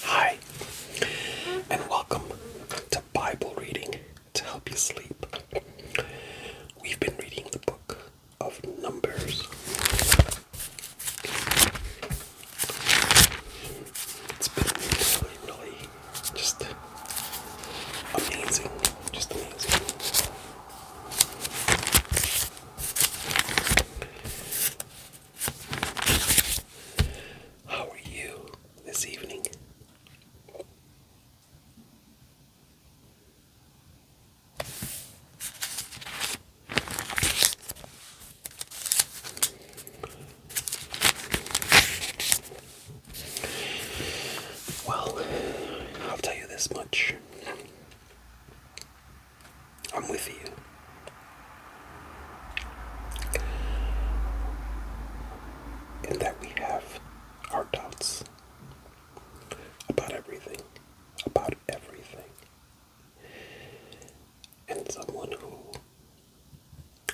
Hi, and welcome to Bible Reading to Help You Sleep. We've been reading the book of Numbers. It's been really just amazing. Just amazing. How are you this evening? Well, I'll tell you this much. I'm with you. In that we have our doubts about everything. About everything. And someone who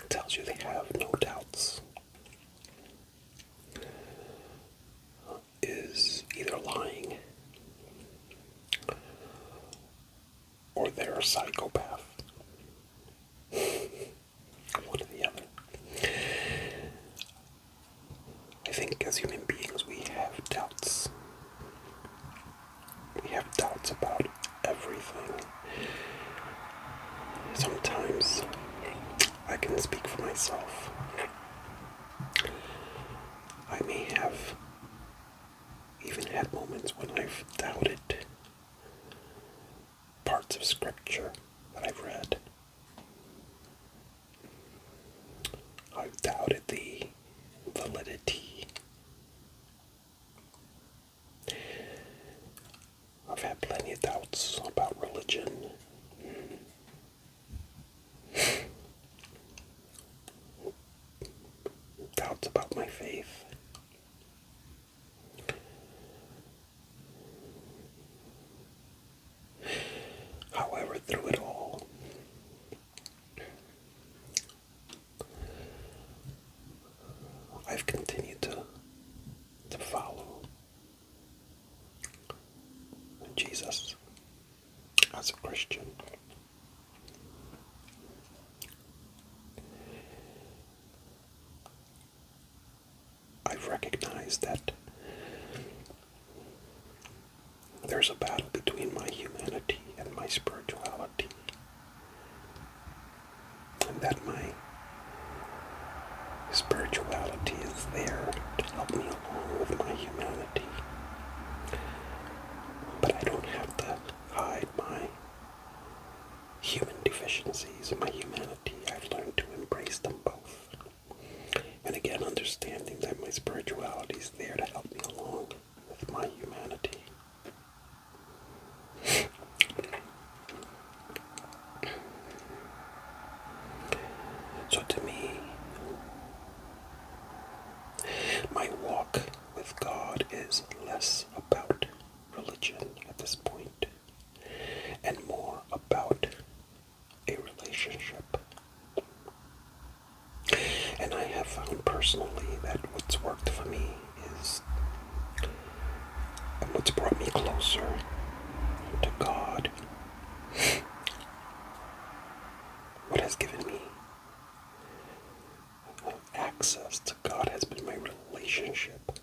tells you they have no doubts is either lying or they're a psychopath. One or the other. I think as human beings we have doubts. We have doubts about everything. Sometimes I can speak for myself. I may have even had moments when I've doubted parts of scripture that I've read. I've doubted the validity. I've had plenty of doubts about religion. Doubts about my faith. However, through it all, I've continued to follow Jesus as a Christian. I've recognized that there's a battle between my humanity and my spirituality, and that my spirituality is there to help me along with my humanity. But I don't have to hide my human deficiencies and my humanity. I've learned to embrace them both. And again, understanding that my spirituality is there to help me along with my humanity. So to me, my walk with God is less about religion at this point and more about a relationship. And I have found personally that what's worked for me is, and what's brought me closer to God, what has given me access to God has been my relationship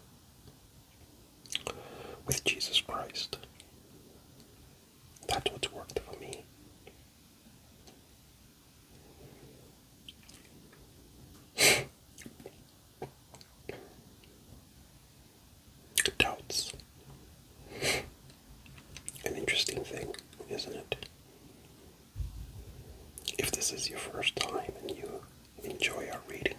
with Jesus Christ. That's what's worked for me. Doubts. An interesting thing, isn't it? If this is your first time and you enjoy our reading,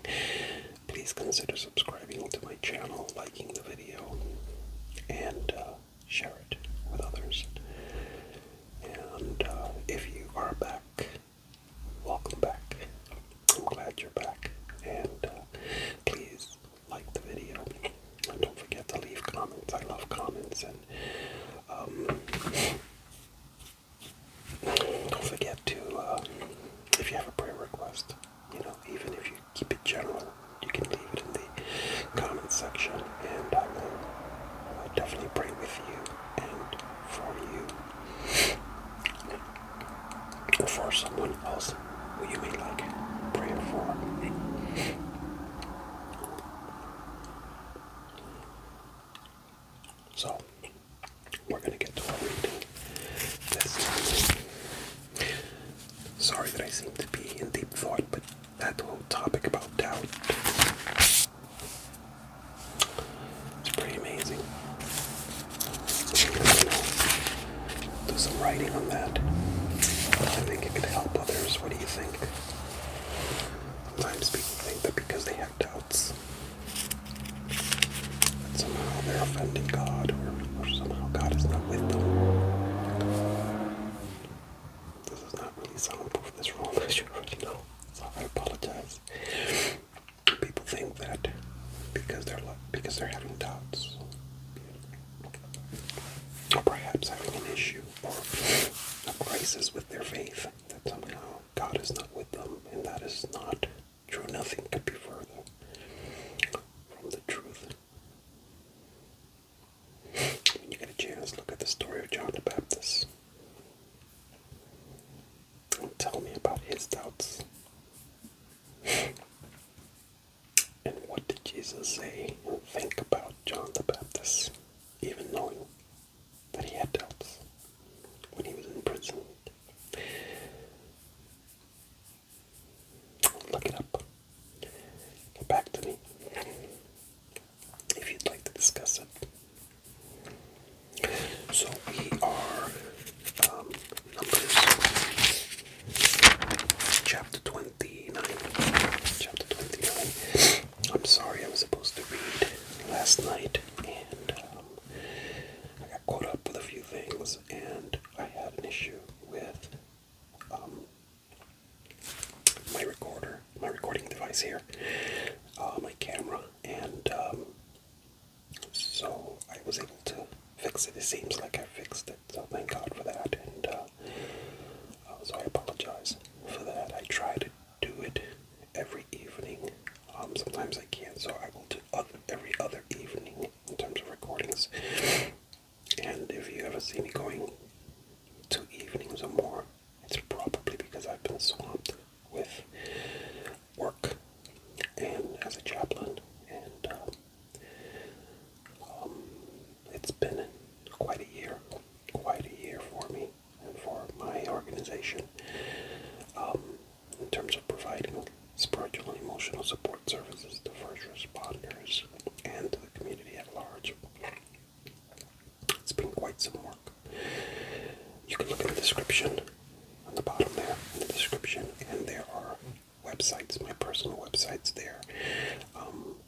please consider subscribing to my channel, liking the video, and share it with others. And if you are back, welcome back. I'm glad you're back. And please like the video. And don't forget to leave comments. I love comments. And don't forget to, if you have a prayer request, even if you keep it general, you can leave it in the comment section, and I will definitely pray with you and for you, or for someone else who you may like prayer for. So, we're going to get to our reading this evening. Sorry that I seem to be in deep thought, but that whole topic about doubt, it's pretty amazing. I'm going to do some writing on that. I think it could help others. What do you think? Sometimes people think that because they have doubts, that somehow they're offending God, or somehow God is not with them. This is not really soundproof, this room, as you already know, so I apologize. People think that because they're having doubts, or perhaps having an issue, or a crisis with their faith, that somehow God is not with them, and that is not true. Nothing could be further from the truth. When you get a chance, look at the story of John the Baptist. And tell me about his doubts. And what did Jesus say and think about John the Baptist, even knowing that he had doubts when he was in prison? Look it up. Get back to me if you'd like to discuss it. So we are Numbers chapter 29. Chapter 29. I'm sorry, I was supposed to read last night, and I got caught up with a few things, and I had an issue with my recording device here, my camera, and so I was able to fix it. It seems like I fixed it, so thank God for that, and so I apologize for that. I try to do it every evening. Sometimes I can't, so I will do every other evening in terms of recordings. And if you ever see me going 2 evenings or more, it's probably because I've been swamped with work and as a chaplain, and it's been quite a year for me and for my organization, in terms of providing spiritual and emotional support services to first responders and to the community at large. It's been quite some work. You can look in the description on the bottom there, in the description, and there are websites, my personal websites there,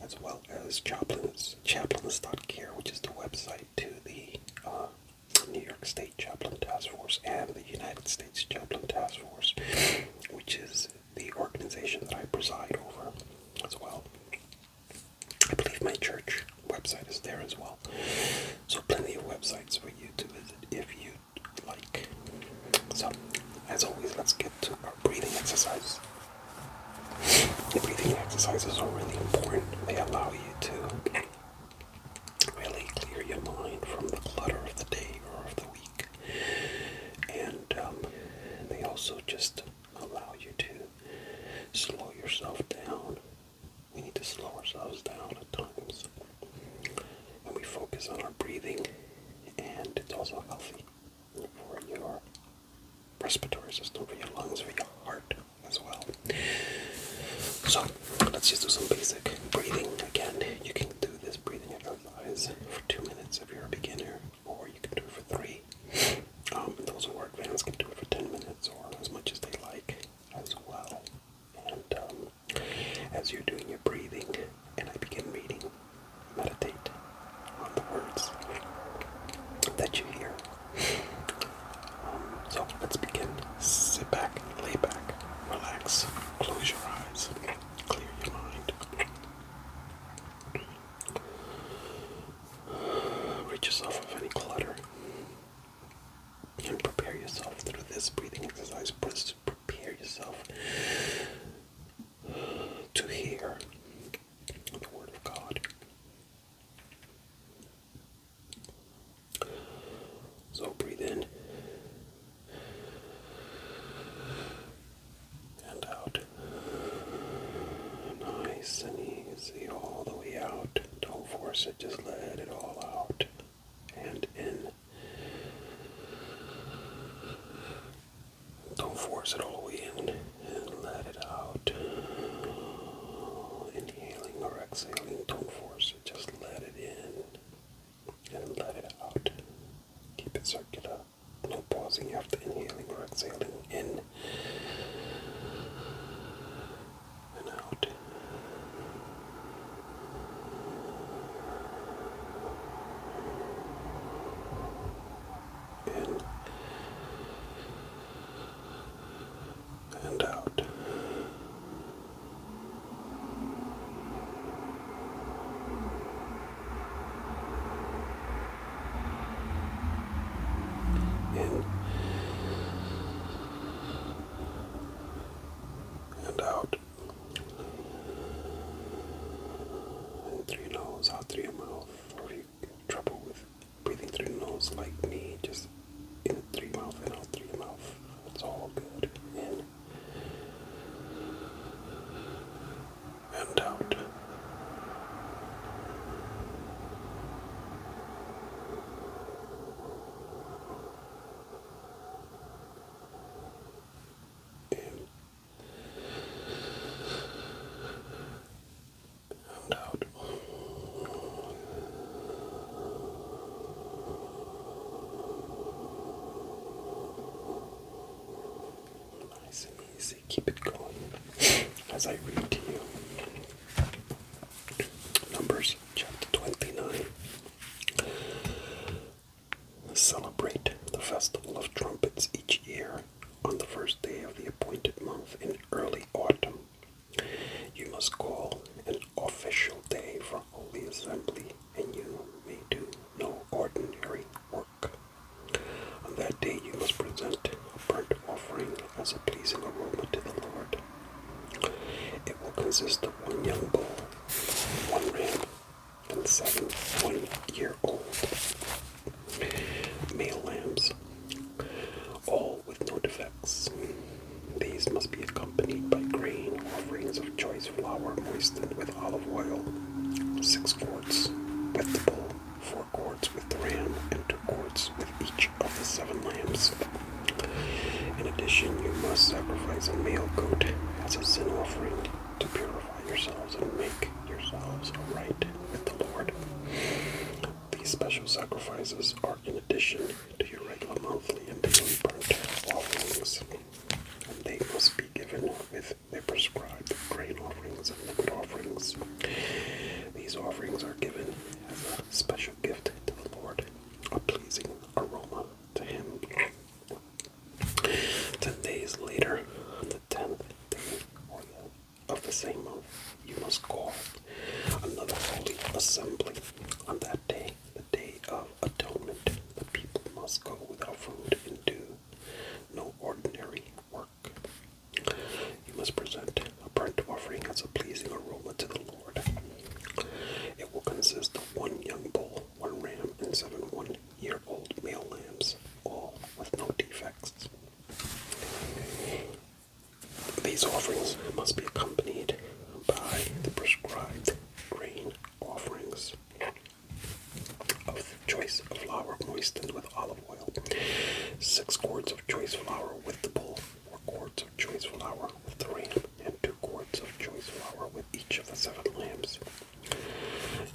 as well as chaplains.care, which is the website to the New York State Chaplain Task Force and the United States Chaplain Task Force, which is the organization that I preside over as well. I believe my church website is there as well. So plenty of websites for you to visit if you'd like. So, as always, let's get to our breathing exercises. Breathing exercises are really important. They allow you to really clear your mind from the clutter of the day or of the week. And they also just allow you to slow yourself down. We need to slow ourselves down at times. And we focus on our breathing, and it's also healthy for your respiratory system, for your lungs, for your heart as well. So, let's just do some basic breathing. Again, you can do this breathing exercise for 2 minutes if you're a beginner, or you can do it for 3. Those who are advanced can do it for 10 minutes, or as much as they like as well. And as you're doing your breathing, and I begin reading, meditate on the words that you hear. So let's begin. Sit back, lay back, relax, close your eyes, clear your mind. Rid yourself of any clutter, and prepare yourself through this breathing exercise. Prepare yourself force it, just let it all out. And in. Don't force it all the way in, and let it out. Inhaling or exhaling, don't force it, just let it in and let it out. Keep it circular, no pausing after inhaling or exhaling. In and out. In and out. In and out. In through your nose, out through your mouth. Or if you have trouble with breathing through your nose like me, just in through your mouth and out through your mouth. It's all good. In and out. In and out. Nice and easy. Keep it going as I read to you. Numbers chapter 29. Celebrate the festival of trumpets each year on the first day of the appointed month in early autumn. You must call an official day for holy assembly, and you may do no ordinary work. On that day you must present a burnt offering as a pleasing aroma to the Lord. It will consist of one young bull, one ram, and 7 one-year-old male lambs, all with no defects. These must be accompanied by grain offerings of choice flour moistened with olive oil, 6 quarts with the bull, 4 quarts with the ram, and 2 quarts with each of the 7 lambs. In addition, you must sacrifice a male goat as a sin offering to purify yourselves and make yourselves right with the Lord. These special sacrifices are in addition to your regular monthly and daily burnt offerings, and they must be given with the prescribed grain offerings and liquid offerings. These offerings are given as a special gift to the Lord, a pleasing aroma to Him. 10 days later, on the 10th day of the same month, you must call another holy assembly. On that day, the Day of Atonement, the people must go without food and do no ordinary work. You must present a burnt offering as a pleasing aroma to the Lord. It will consist of 1 young bull, 1 ram, and 7 one-year-old male lambs, all with no defects. These offerings must be accompanied by the prescribed grain offerings of choice flour moistened with olive oil, 6 quarts of choice flour with the bull, 4 quarts of choice flour with the ram, and 2 quarts of choice flour with each of the 7 lambs.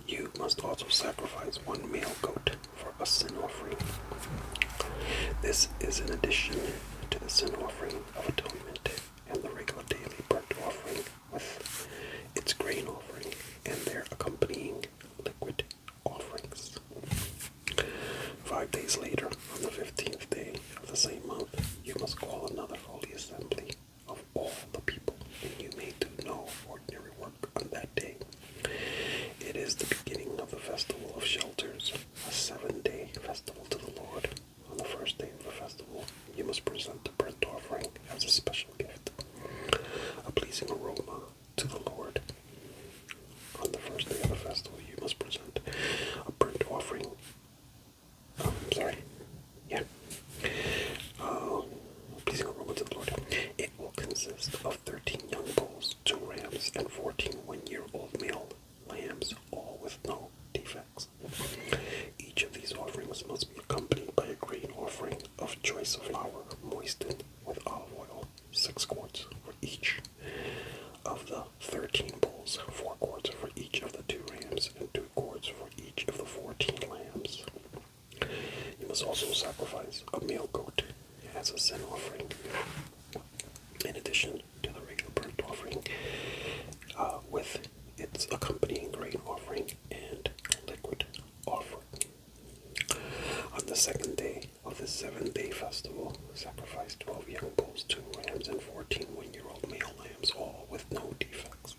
You must also sacrifice 1 male goat for a sin offering. This is in addition to the sin offering of atonement and the regular daily burnt offering with its grain offering and their accompanying liquid offerings. 5 days later, on the 15th day of the same month, you must call another holy assembly of all the people, and you may do no ordinary work on that day. It is the beginning of the festival of shelters, a 7-day festival to the Lord. On the first day of the festival, you must present the burnt offering as a special gift, a pleasing aroma to the Lord. On the first day of the festival, you must present a burnt offering. Pleasing aroma to the Lord. It will consist of 13 young bulls, 2 rams, and 14 one-year-old male lambs, all with no defects. 13 bulls, 4 cords for each of the 2 rams, and 2 cords for each of the 14 lambs. You must also sacrifice a male goat as a sin offering, in addition to the regular burnt offering, with its accompanying grain offering and liquid offering. On the second day of the 7-day festival, sacrifice 12 young bulls, 2 rams, and 14 one-year-old male lambs, all with no defects.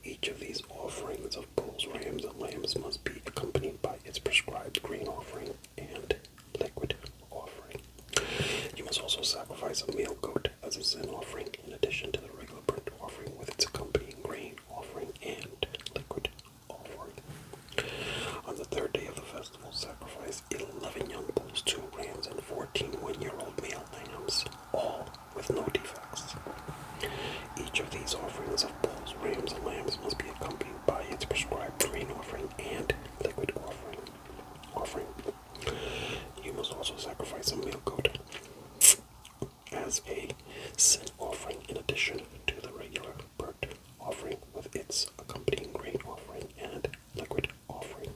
Each of these offerings of bulls, rams, and lambs must be accompanied by its prescribed grain offering and liquid offering. You must also sacrifice a male goat as a sin offering, in addition to the regular burnt offering with its accompanying grain offering and liquid offering. On the 3rd day of the festival, sacrifice 11 young bulls, 2 rams, and 14 one-year-old male lambs, all with no defects. Each of these offerings of bulls, rams, and lambs must be accompanied by its prescribed grain offering and liquid offering. You must also sacrifice a male goat as a sin offering, in addition to the regular burnt offering with its accompanying grain offering and liquid offering.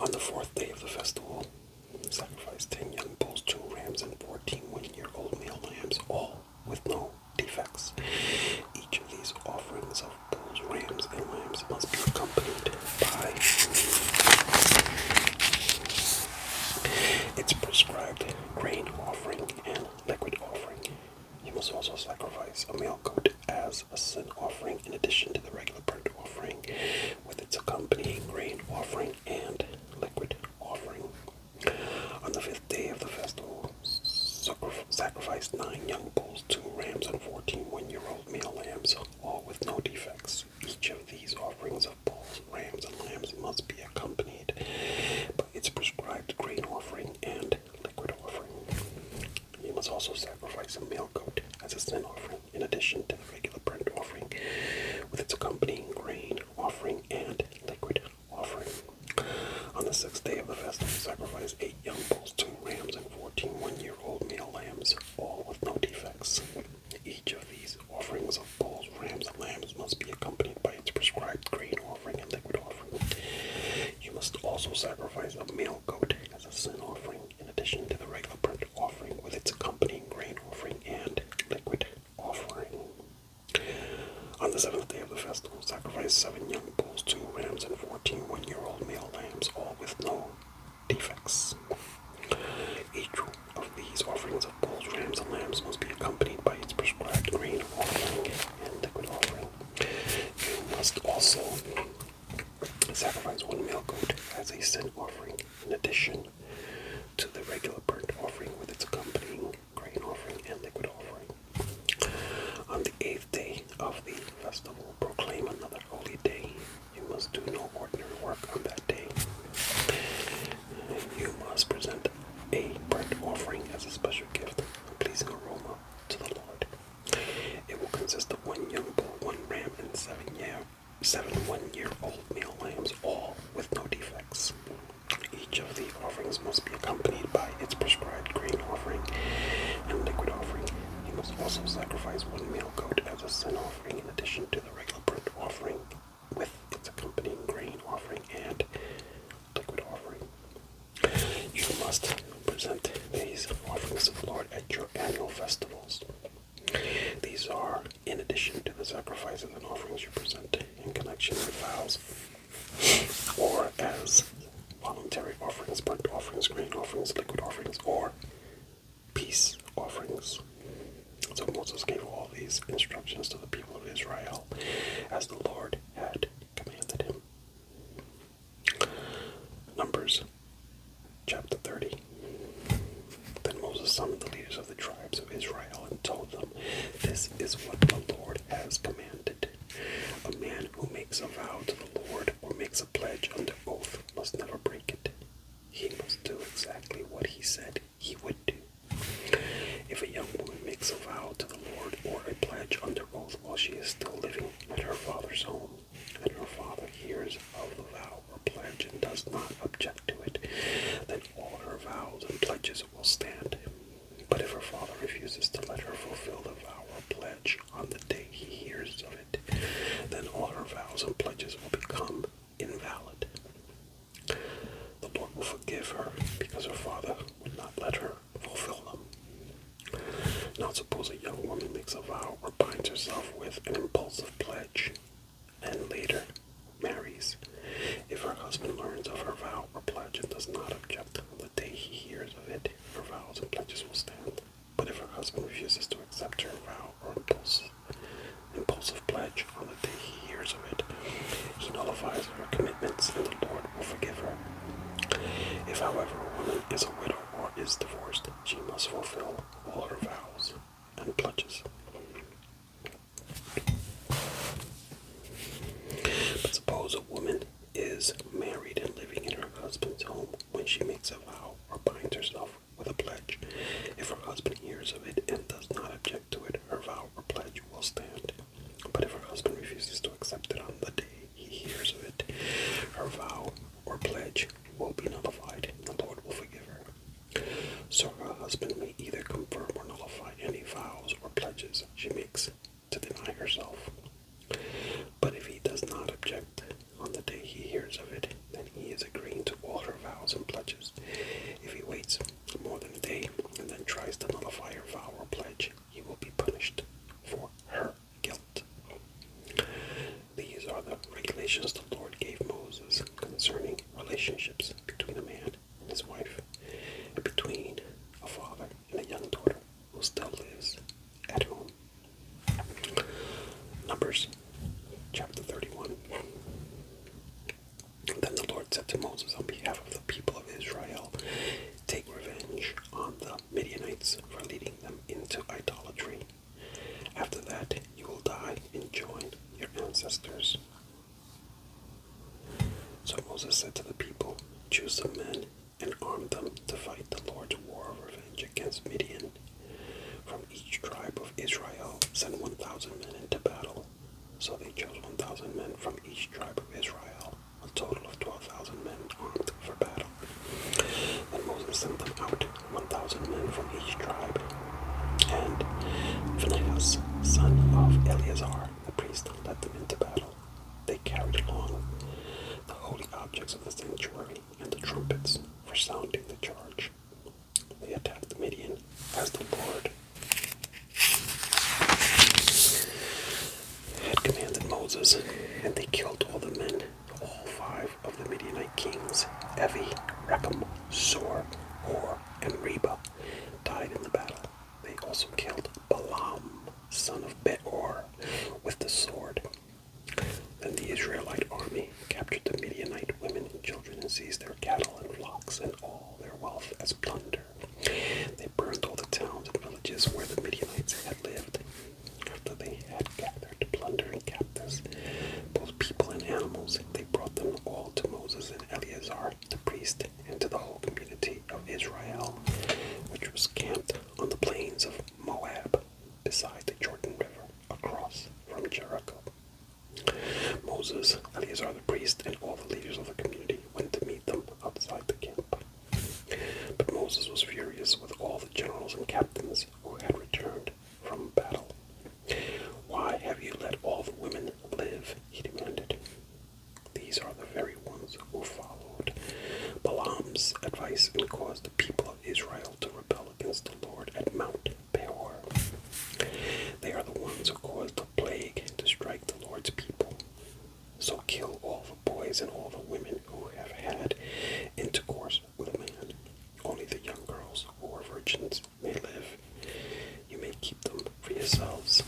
On the 4th day of the festival, sacrifice 10 young bulls, 2 rams, and 14 one-year-old male lambs, all with no defects. Each of these offerings of bulls, rams, and lambs must be accompanied by its prescribed grain offering and liquid offering. You must also sacrifice a male goat as a sin offering, in addition to the regular burnt offering with its accompanying grain offering and liquid offering. On the 5th day of the festival, sacrifice 9 young bulls, 2 rams, and 14 one-year-old male lambs, all with no defects. Each of these offerings of bulls, rams, and lambs must be accompanied by its prescribed grain offering and liquid offering. You must also sacrifice a male goat as a sin offering, in addition to the regular burnt offering with its accompanying grain offering and liquid offering. On the 6th day of the festival, sacrifice 8 young bulls, 2 rams, and 14 one-year-old male lambs, all with no defects. Each of these offerings of bulls, rams, and lambs must be accompanied by its prescribed grain offering and liquid offering. You must also sacrifice a male goat as a sin offering, in addition to the regular burnt offering with its accompanying grain offering and liquid offering. On the 7th day of the festival, sacrifice 7 young bulls, 2 rams, and 14 one-year-old male lambs, all with no defects. Each of these offerings of bulls, rams, and lambs must be accompanied by its prescribed grain offering and liquid offering. You must also sacrifice 1 male goat as a sin offering, in addition to the regular burnt offering with its accompanying grain offering and liquid offering. On the 8th day of the festival, proclaim another holy day. You must do no ordinary work on that day. You must present a burnt offering as a special gift, a pleasing aroma to the Lord. It will consist of 1 young bull, 1 ram, and 7 one-year-old male lambs, all with no defects. Each of the offerings must be accompanied by its prescribed grain offering and liquid offering. You must also sacrifice 1 male goat as a sin offering, in addition to the regular burnt offering with its accompanying grain offering and liquid offering. You must present these offerings to the Lord at your annual festivals. These are in addition to the sacrifices and offerings you present in connection with vows, or as voluntary offerings, burnt offerings, grain offerings, liquid offerings, or peace offerings. So Moses gave all these instructions to the people of Israel as the Lord had commanded him. Numbers chapter 30. Then Moses summoned the leaders of the tribes of Israel and told them, "This is what the Lord has commanded. A man who makes a vow to the Lord or makes a pledge under oath must never break it. He must do exactly what he said he would do. If a young woman makes a vow to the Lord or a pledge under oath while she is still living at her father's home, and her father hears of the vow or pledge and does not object to it, then all her vows and pledges will stand. But if her father refuses to let Now suppose a young woman makes a vow or binds herself with an impulsive pledge and later marries. If her husband learns of her vow or pledge and does not object on the day he hears of it, her vows and pledges will stand. But if her husband refuses to accept her vow or impulsive pledge on the day he hears of it, he nullifies her commitments and the Lord will forgive her. If, however, a woman is a widow or is divorced, she must fulfill all her vows and pledges. But suppose a woman is married and living in her husband's home when she makes a vow or binds herself with a pledge. If her husband hears of it and does not object to it, her vow or pledge will stand. But if her husband refuses to accept it on the day he hears of it, her vow or pledge will be nullified, and the Lord will forgive her. So her husband may either confirm or nullify any vows or pledges she makes to deny herself. But if he does not object on the day he hears of it, then he is agreeing to all her vows and pledges. If he waits more than a day and then tries to nullify her vow or pledge, he will be punished for her guilt. These are the regulations the Lord gave Moses concerning relationships between a man and his wife, and between a father and a young daughter who still lives at home. Numbers chapter 31. Then the Lord said to Moses on behalf of the people of Israel, "Take revenge on the Midianites for leading them into idolatry. After that, you will die and join your ancestors." So Moses said to the people, "Choose some men and arm them to fight the Lord's war of revenge against Midian. From each tribe of Israel, send 1,000 men into battle." So they chose 1,000 men from each tribe of Israel, a total of 12,000 men armed for battle. Then Moses sent them out, 1,000 men from each tribe, and Phinehas, son of Eleazar, the priest, led them into battle. They carried along the holy objects of the sanctuary and the trumpets for sounding the charge. They attacked Midian as the Lord had commanded Moses, and they killed all the men. All 5 of the Midianite kings, Evi, Rechem, Sor, Hor, and Reba, died in the battle. They also killed Balaam, son of Beor, with the sword. Then the Israelite army captured the Midianite women and children and seized their cattle and flocks and all their wealth as plunder. They burned all the towns and villages where the Midianites had lived. After they had gathered plunder and captives, both people and animals, they brought them all to Moses and Eleazar, the priest, and to the whole community of Israel, which was camped on the plains of Moab, beside the Jordan River, across from Jericho. Moses, Eleazar the priest, and all the leaders of the community went to meet them outside the camp. But Moses was furious with all the generals and captains who had returned from battle. "Why have you let all the women live?" he demanded. "These are the very ones who followed Balaam's advice and caused the people of Israel to rebel against the Lord at Mount Peor. They are the ones who caused the plague to strike the Lord's people. So kill all the boys and all the women who have had intercourse with a man. Only the young girls who are virgins may live. You may keep them for yourselves.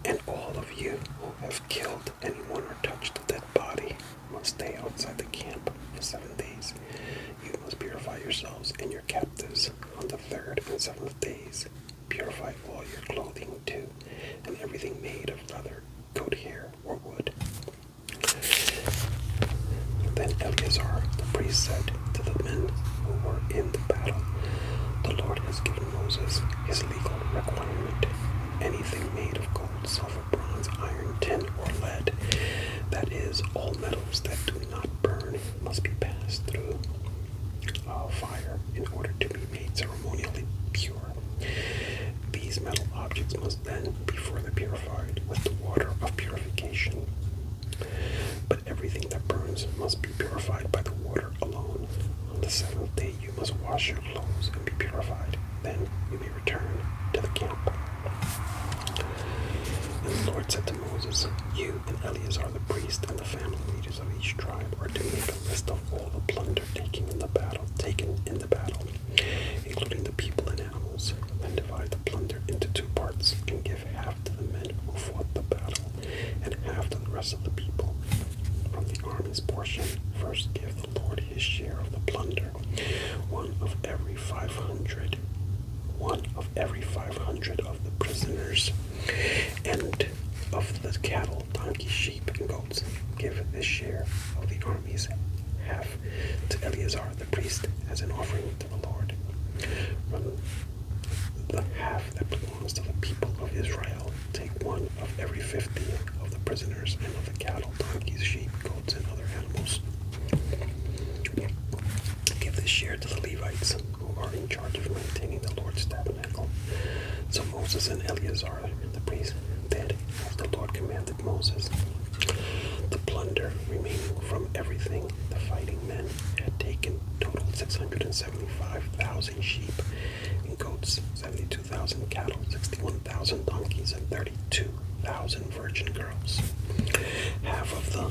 And all of you who have killed anyone or touched a dead body must stay outside the camp for 7 days. You must purify yourselves and your captives on the 3rd and 7th days. Purify all your clothing too, and everything made of leather, goat hair, or wood." Then Eleazar the priest said to the men who were in the battle, "The Lord has given Moses his legal requirement. Anything made of gold, silver, bronze, iron, tin, or lead, that is, all metals that do not burn, must be passed through fire in order to be made ceremonially pure. These metal objects must then be further purified with the water of purification. But everything that burns must be purified by the water alone. On the 7th day you must wash your clothes and be purified. Then you may return to the camp. And the Lord said to Moses, you and Eleazar the priest and the family leaders of each tribe are to make a list of all the plunder taken in the battle, including the people and animals. Then divide the plunder into 2 parts and give half to the men who fought the battle and half to the rest of the people. From the army's portion, first give the Lord his share of the plunder, one of every 500 of the prisoners, and of the cattle, donkeys, sheep, and goats. Give this share of the army's half to Eleazar the priest as an offering to the Lord. From the half that belongs to the people of Israel, take one of every 50 of the prisoners and of the cattle, donkeys, sheep, goats, and other animals. Give this share to the Levites, who are in charge of maintaining the Lord's tabernacle. So Moses and Eleazar the priest did as the Lord commanded Moses. The plunder remaining from everything the fighting men had taken totaled 675,000 sheep and goats, 72,000 cattle, 61,000 donkeys, and 32,000 virgin girls. Half of the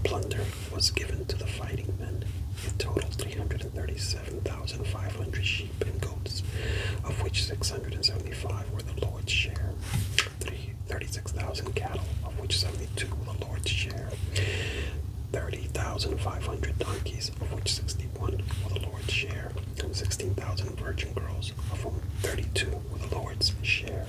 plunder was given to the fighting men. It totaled 337,500 sheep and goats, of which 675 were the Lord's share. 36,000 cattle, of which 72 were the Lord's share. 30,500 donkeys, of which 61 were the Lord's share, and 16,000 virgin girls, of whom 32 were the Lord's share.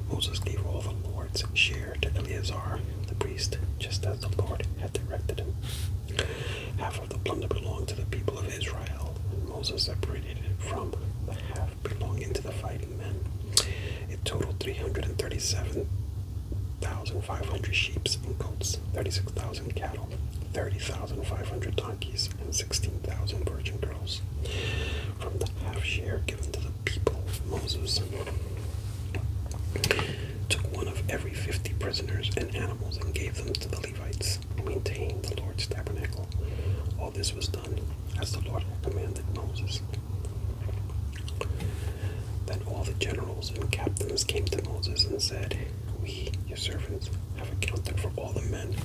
Moses gave all the Lord's share to Eleazar the priest, just as the Lord had directed him. Half of the plunder belonged to the people of Israel, and Moses separated it from the half belonging to the fighting men. It totaled 337,500 sheep and goats, 36,000 cattle, 30,500 donkeys, and 16,000 virgin girls. From the half share given to the people, Moses took one of every 50 prisoners and animals and gave them to the Levites, who maintained the Lord's tabernacle. All this was done as the Lord had commanded Moses. Then all the generals and captains came to Moses and said, we, your servants, have accounted for all the men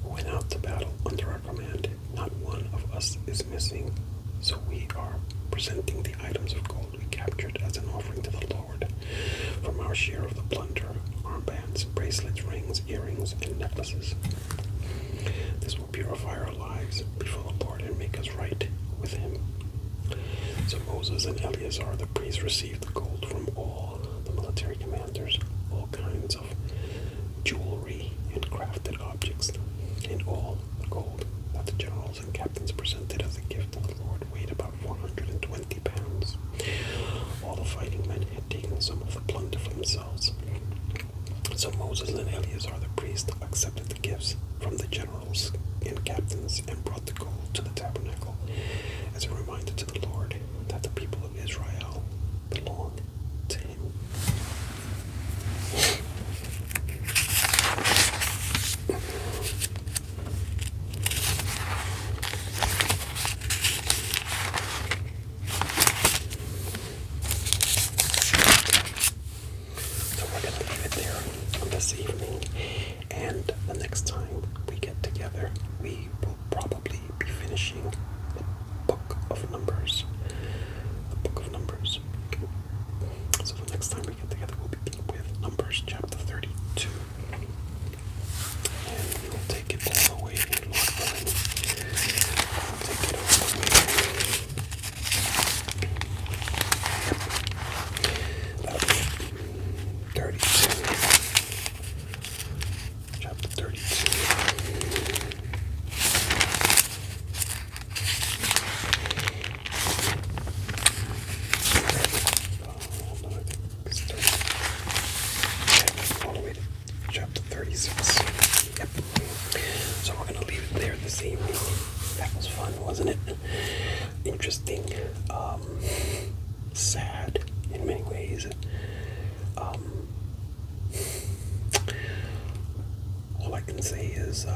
who went out to battle under our command. Not one of us is missing, so we are presenting the items of gold we captured as an offering to the Lord from our share of the plunder, armbands, bracelets, rings, earrings, and necklaces. This will purify our lives before the Lord and make us right with him. So Moses and Eleazar the priest received the gold from all the military commanders, all kinds of jewelry and crafted objects, and all the gold that the generals and captains presented as a gift to the Lord weighed about 420 pounds. All the fighting men had taken some of the plunder for themselves. So Moses and Eleazar the priest accepted the gifts from the generals and captains and brought the gold to the tabernacle as a reminder to the Lord that the people of Israel belong to him. So we're going to leave it there on this evening, and the next time we get together, we will probably be finishing the book of Numbers. So the next time we get together, we'll begin with Numbers chapter 32. And we will take it all the way, Lord willing. We'll take it all the way. That'll be 32. Chapter 32. All the way to chapter 36. Yep. So we're going to leave it there this evening. That was fun, wasn't it? Interesting. Sad in many ways. All I can say is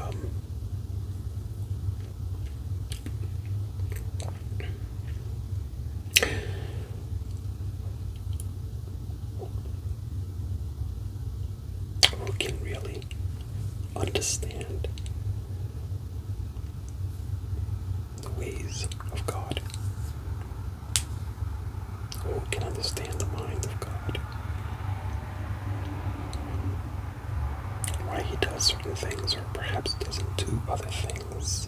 ways of God, who can understand the mind of God, why he does certain things or perhaps doesn't do other things.